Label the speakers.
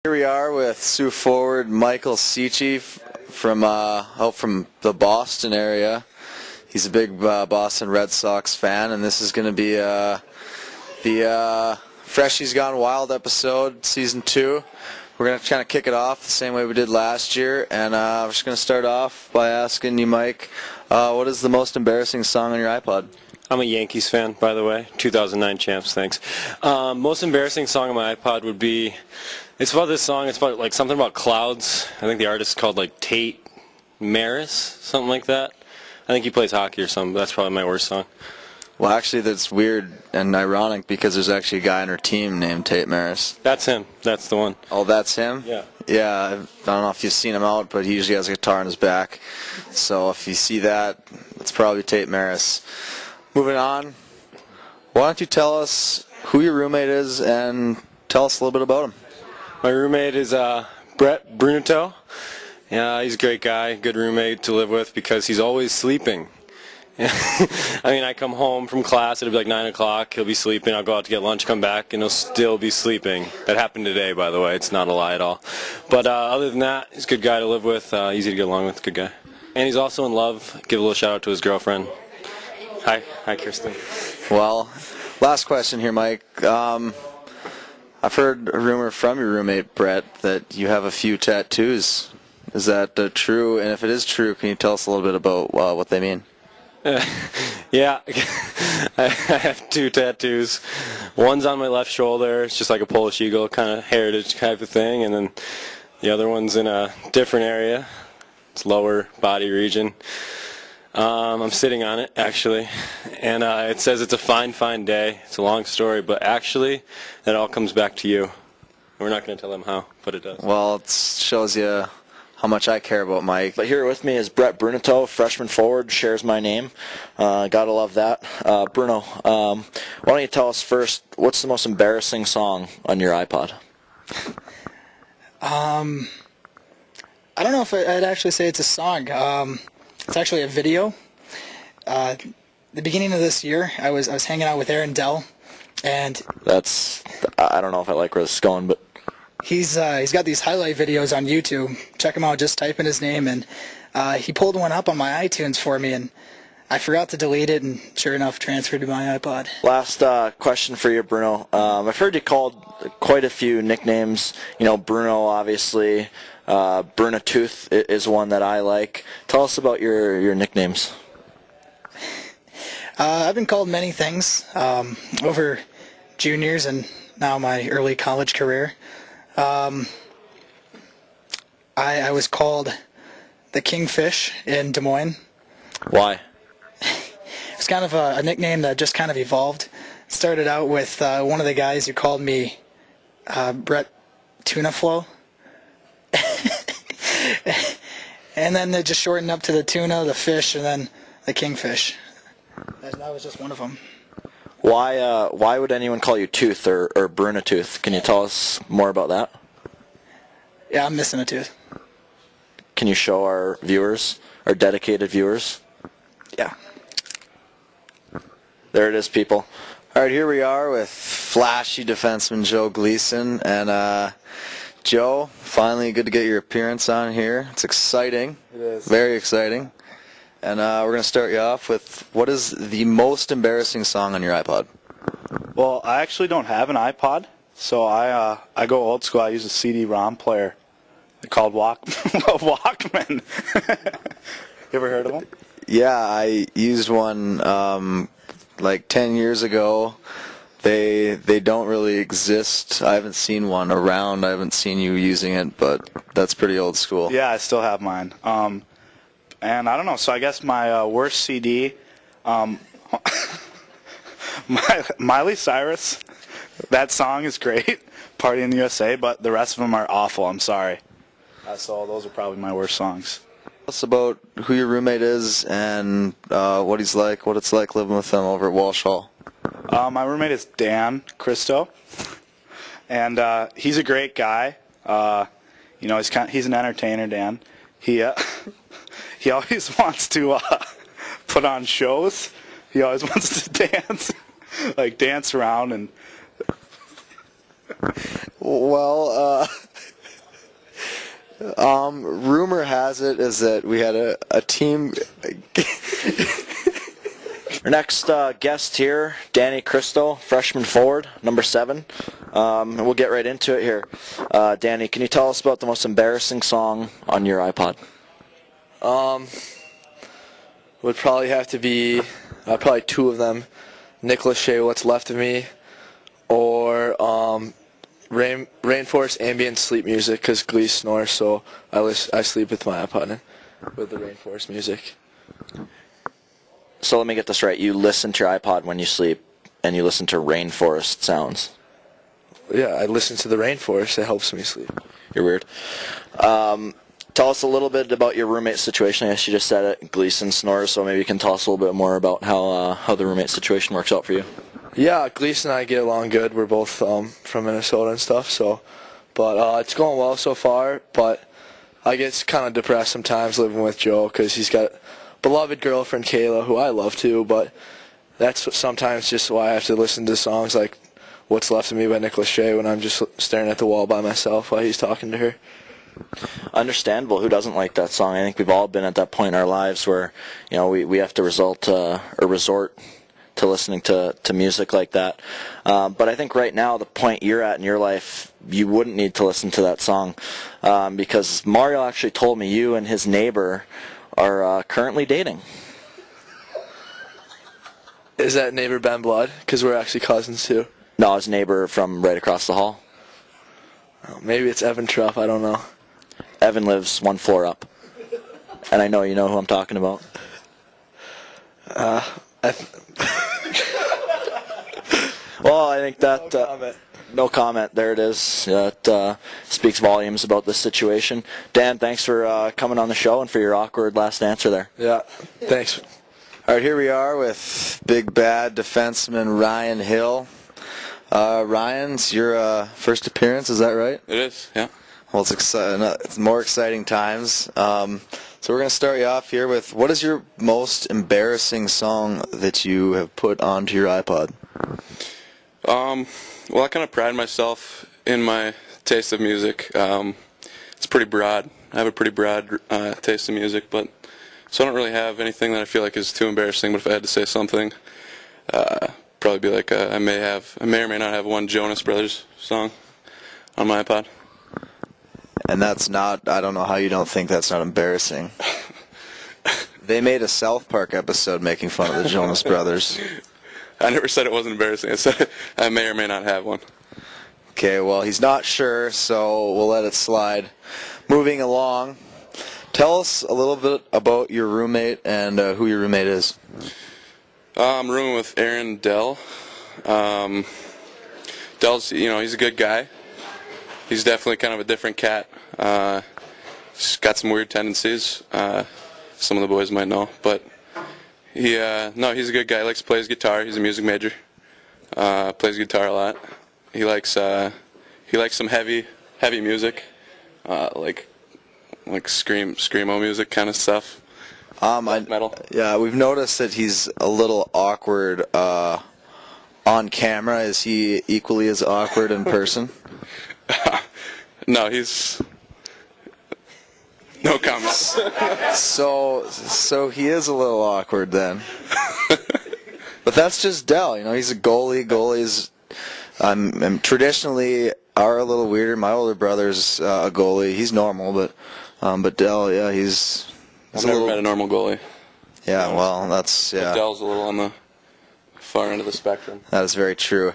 Speaker 1: Here we are with Sioux forward Michael Seachy from out from the Boston area. He's a big Boston Red Sox fan, and this is going to be the Freshies Gone Wild episode, Season 2. We're going to kind of kick it off the same way we did last year, and we're just going to start off by asking you, Mike, what is the most embarrassing song on your iPod?
Speaker 2: I'm a Yankees fan, by the way. 2009 champs, thanks. Most embarrassing song on my iPod would be, it's about this song, it's about like something about clouds. I think the artist is called like Tate Maris, something like that. I think he plays hockey or something, but that's probably my worst song.
Speaker 1: Well, actually, that's weird and ironic because there's actually a guy on our team named Tate Maris.
Speaker 2: That's him. That's the one.
Speaker 1: Oh, that's him?
Speaker 2: Yeah.
Speaker 1: Yeah, I don't know if you've seen him out, but he usually has a guitar on his back. So if you see that, it's probably Tate Maris. Moving on, why don't you tell us who your roommate is and tell us a little bit about him?
Speaker 2: My roommate is Brett Bruneto. Yeah, he's a great guy, good roommate to live with because he's always sleeping. I mean, I come home from class, it'll be like 9 o'clock, he'll be sleeping, I'll go out to get lunch, come back, and he'll still be sleeping. That happened today, by the way, it's not a lie at all. But other than that, he's a good guy to live with, easy to get along with, good guy. And he's also in love. Give a little shout out to his girlfriend. Hi, Kirsten.
Speaker 1: Well, last question here, Mike. I've heard a rumor from your roommate, Brett, that you have a few tattoos. Is that true? And if it is true, can you tell us a little bit about what they mean?
Speaker 2: Yeah, I have 2 tattoos. One's on my left shoulder. It's just like a Polish eagle, kind of heritage type of thing. And then the other one's in a different area. It's lower body region. I'm sitting on it, actually, and it says it's a fine, fine day. It's a long story, but actually, it all comes back to you. We're not going to tell them how, but it does.
Speaker 1: Well, it shows you how much I care about Mike.
Speaker 3: But here with me is Brett Bruneto, freshman forward, shares my name. Gotta love that. Bruno, why don't you tell us first, what's the most embarrassing song on your iPod?
Speaker 4: I don't know if I'd actually say it's a song. It's actually a video. The beginning of this year, I was hanging out with Aaron Dell, and
Speaker 3: I don't know if I like where this is going, but
Speaker 4: he's got these highlight videos on YouTube. Check him out. Just type in his name, and he pulled one up on my iTunes for me, and I forgot to delete it, and sure enough, transferred to my iPod.
Speaker 3: Last question for you, Bruno. I've heard you called quite a few nicknames. You know, Bruno, obviously. Brunatooth is one that I like. Tell us about your nicknames.
Speaker 4: I've been called many things over juniors and now my early college career. I was called the Kingfish in Des Moines.
Speaker 3: Why?
Speaker 4: It's kind of a nickname that just kind of evolved. It started out with one of the guys who called me Brett Tuna Flow. And then they just shortened up to the tuna, the fish, and then the kingfish. That was just one of them.
Speaker 3: Why would anyone call you Tooth or Brunatooth? Can you tell us more about that?
Speaker 4: Yeah, I'm missing a tooth.
Speaker 3: Can you show our viewers, our dedicated viewers?
Speaker 4: Yeah.
Speaker 3: There it is, people.
Speaker 1: All right, here we are with flashy defenseman Joe Gleason, and Joe, finally good to get your appearance on here. It's exciting.
Speaker 5: It is.
Speaker 1: Very exciting. And we're going to start you off with, what is the most embarrassing song on your iPod?
Speaker 5: Well, I actually don't have an iPod, so I go old school. I use a CD-ROM player called Walkman. You ever heard of them?
Speaker 1: Yeah, I used one like 10 years ago. They don't really exist. I haven't seen one around. I haven't seen you using it, but that's pretty old school.
Speaker 5: Yeah, I still have mine. And I don't know, so I guess my worst CD, Miley Cyrus, that song is great, Party in the USA, but the rest of them are awful, I'm sorry. So those are probably my worst songs.
Speaker 1: Tell us about who your roommate is and what he's like, what it's like living with him over at Walsh Hall.
Speaker 5: My roommate is Dan Christo, and he's a great guy. You know, he's an entertainer, Dan. He always wants to put on shows. He always wants to dance, like dance around and
Speaker 1: Well, Rumor has it is that we had a team.
Speaker 3: Our next guest here, Danny Cristo, freshman forward, number 7. And we'll get right into it here. Danny, can you tell us about the most embarrassing song on your iPod?
Speaker 6: Would probably have to be probably 2 of them. Nick Lachey, What's Left of Me, or Rainforest ambient sleep music, because Glee snores, so I sleep with my iPod with the Rainforest music.
Speaker 3: So let me get this right. You listen to your iPod when you sleep, and you listen to rainforest sounds.
Speaker 6: Yeah, I listen to the Rainforest. It helps me sleep.
Speaker 3: You're weird. Tell us a little bit about your roommate situation. I guess you just said it, Gleason snores, so maybe you can tell us a little bit more about how the roommate situation works out for you.
Speaker 6: Yeah, Gleason and I get along good. We're both from Minnesota and stuff, but it's going well so far, but I get kind of depressed sometimes living with Joe because he's got a beloved girlfriend, Kayla, who I love too, but that's sometimes just why I have to listen to songs like What's Left of Me by Nick Lachey when I'm just staring at the wall by myself while he's talking to her.
Speaker 3: Understandable. Who doesn't like that song? I think we've all been at that point in our lives where, you know, we have to resort to listening to music like that. But I think right now, the point you're at in your life, you wouldn't need to listen to that song because Mario actually told me you and his neighbor are currently dating.
Speaker 6: Is that neighbor Ben Blood? Because we're actually cousins too.
Speaker 3: No, his neighbor from right across the hall.
Speaker 6: Oh, maybe it's Evan Truff. I don't know.
Speaker 3: Evan lives 1 floor up. And I know you know who I'm talking about. Well, I think that... No comment. There it is. It speaks volumes about this situation. Dan, thanks for coming on the show and for your awkward last answer there.
Speaker 6: Yeah, thanks.
Speaker 1: All right, here we are with big bad defenseman Ryan Hill. Ryan, it's your first appearance, is that right?
Speaker 7: It is, yeah.
Speaker 1: Well, it's more exciting times. So we're going to start you off here with, what is your most embarrassing song that you have put onto your iPod?
Speaker 7: Well, I kind of pride myself in my taste of music. It's pretty broad. I have a pretty broad taste of music, so I don't really have anything that I feel like is too embarrassing. But if I had to say something, probably be like I may or may not have one Jonas Brothers song on my iPod.
Speaker 1: And that's not, I don't know how you don't think that's not embarrassing. They made a South Park episode making fun of the Jonas Brothers.
Speaker 7: I never said it wasn't embarrassing. I said I may or may not have one.
Speaker 1: Okay, well, he's not sure, so we'll let it slide. Moving along, tell us a little bit about your roommate and who your roommate is.
Speaker 7: I'm rooming with Aaron Dell. Dell's, he's a good guy. He's definitely kind of a different cat. He's got some weird tendencies. Some of the boys might know, but he's a good guy. He likes to play his guitar. He's a music major. Plays guitar a lot. He likes some heavy music, like screamo music kind of stuff. Metal.
Speaker 1: Yeah, we've noticed that he's a little awkward on camera. Is he equally as awkward in person?
Speaker 7: No, he's no comments.
Speaker 1: So he is a little awkward then. But that's just Dell. He's a goalie. Goalies traditionally are a little weirder. My older brother's a goalie. He's normal, but Dell, yeah,
Speaker 7: I've never met a normal goalie.
Speaker 1: Yeah, well, that's, yeah.
Speaker 7: Dell's a little on the far end of the spectrum.
Speaker 1: That is very true.